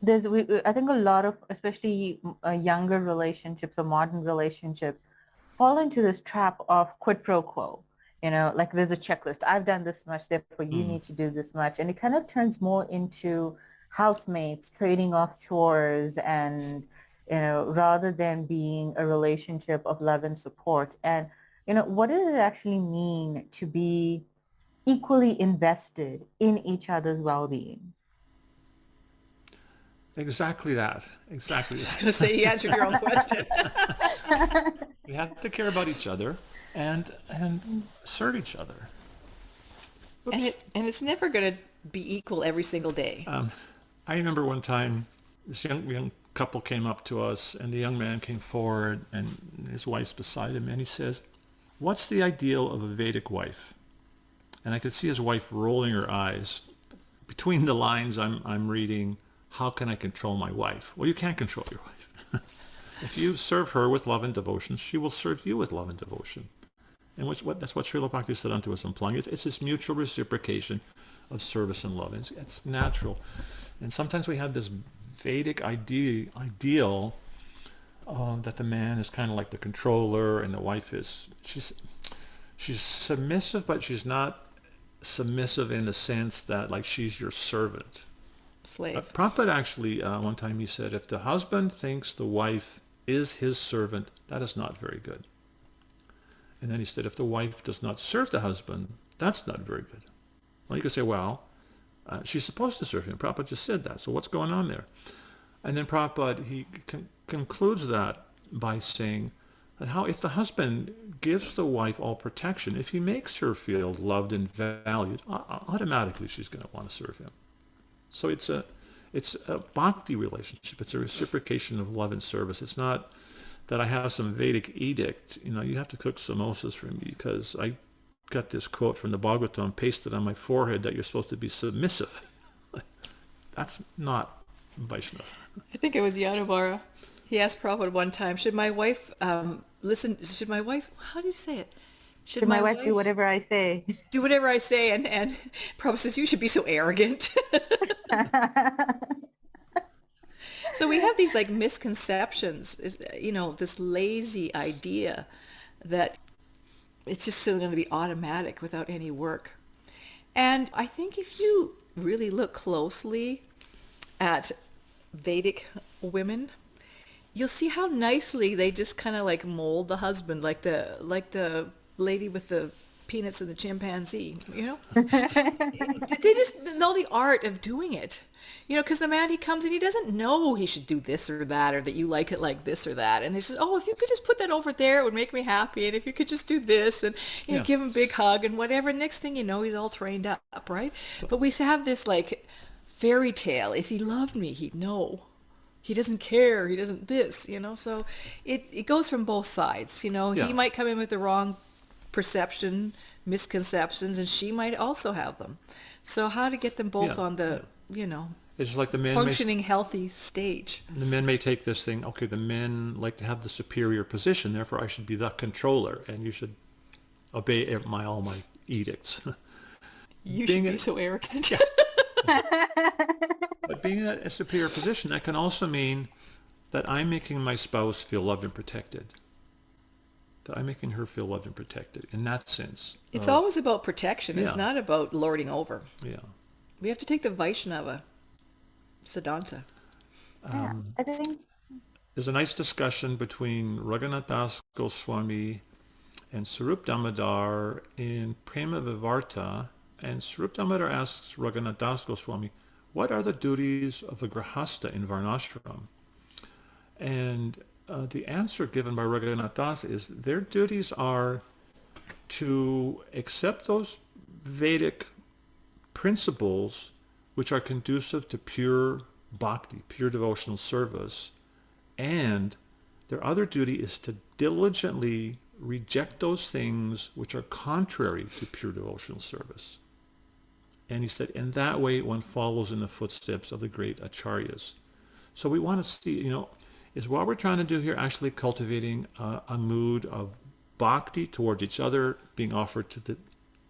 I think a lot of, especially younger relationships or modern relationships, fall into this trap of quid pro quo. Like there's a checklist. I've done this much, therefore you Mm. need to do this much. And it kind of turns more into housemates trading off chores and, rather than being a relationship of love and support. And, what does it actually mean to be equally invested in each other's well-being? Exactly that. Exactly Just that. going to say you answered your own question. We have to care about each other and serve each other. Oops. And it's never going to be equal every single day. I remember one time this young couple came up to us, and the young man came forward, and his wife's beside him, and he says, "What's the ideal of a Vedic wife?" And I could see his wife rolling her eyes. Between the lines, I'm reading, "How can I control my wife?" Well, you can't control your wife. If you serve her with love and devotion, she will serve you with love and devotion. And that's what Srila Bhakti said unto us implying. It's this mutual reciprocation of service and love. It's natural. And sometimes we have this Vedic ideal that the man is kind of like the controller and the wife is, she's submissive, but she's not submissive in the sense that like she's your servant. Slave. Prabhupada actually, one time he said, if the husband thinks the wife is his servant, that is not very good. And then he said, if the wife does not serve the husband, that's not very good. Well, you could say, well, she's supposed to serve him. Prabhupada just said that. So what's going on there? And then Prabhupada, he concludes that by saying that how if the husband gives the wife all protection, if he makes her feel loved and valued, automatically she's going to want to serve him. So it's a bhakti relationship. It's a reciprocation of love and service. It's not that I have some Vedic edict. You have to cook samosas for me because I got this quote from the Bhagavatam pasted on my forehead that you're supposed to be submissive. That's not Vaishnava. I think it was Yadavara. He asked Prabhupada one time, should my wife should my wife, how do you say it? Should Should my my wife do wife whatever I say? do whatever I say? And Prabhupada says, you should be so arrogant. So we have these like misconceptions, this lazy idea that it's just still going to be automatic without any work. And I think if you really look closely at Vedic women, you'll see how nicely they just kind of like mold the husband, like the lady with the peanuts and the chimpanzee, They just know the art of doing it. Because the man, he comes and he doesn't know he should do this or that, or that you like it like this or that. And they says, oh, if you could just put that over there, it would make me happy. And if you could just do this and Yeah. give him a big hug and whatever. Next thing you know, he's all trained up, right? So, But we have this like fairy tale. If he loved me, he'd know. He doesn't care. He doesn't this. So it goes from both sides. He yeah. might come in with the wrong perception, misconceptions, and she might also have them. So how to get them both Yeah. on Yeah. the It's just like functioning healthy stage. the men may take this thing, okay, the men like to have the superior position, therefore I should be the controller and you should obey all my edicts. You should Being be a, so arrogant. yeah, but being a superior position, that can also mean that I'm making my spouse feel loved and protected. That I'm making her feel loved and protected in that sense It's of, always about protection. It's yeah, not about lording over. yeah. We have to take the Vaishnava Siddhanta. Yeah, Um, I think. there's a nice discussion between Raghunath Das Goswami and Sarup Damodar in Prema Vivarta, and Sarup Damodar asks Raghunath Das Goswami, what are the duties of a Grihastha in Varnashram? And the answer given by Raghunath Das is their duties are to accept those Vedic principles which are conducive to pure bhakti, pure devotional service, and their other duty is to diligently reject those things which are contrary to pure devotional service. And he said, in that way one follows in the footsteps of the great acharyas. So we want to see, is what we're trying to do here actually cultivating a mood of bhakti towards each other being offered to the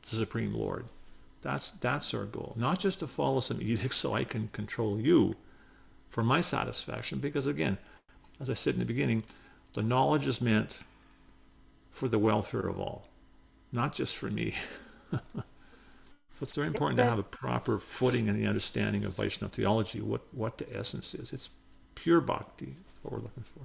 Supreme Lord. That's our goal. Not just to follow some edicts so I can control you, for my satisfaction, because again, as I said in the beginning, the knowledge is meant for the welfare of all, not just for me. So it's very It's important to that have a proper footing in the understanding of Vaishnava theology, what the essence is. It's pure bhakti, what we're looking for.